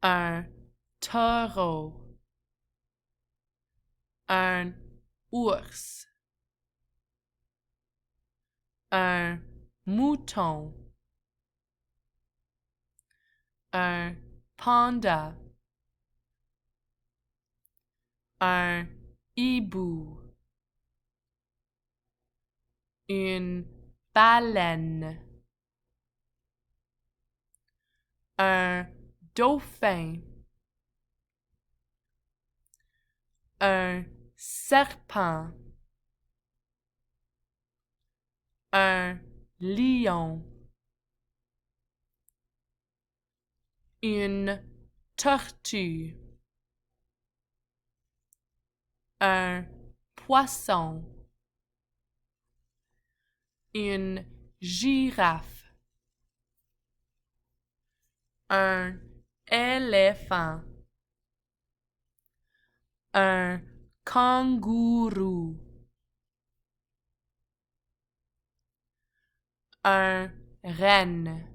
un taureau, un ours, un mouton, un panda, un hibou, une baleine, un dauphin, un serpent, un lion, une tortue, un poisson, une girafe, un éléphant, un kangourou, un renne,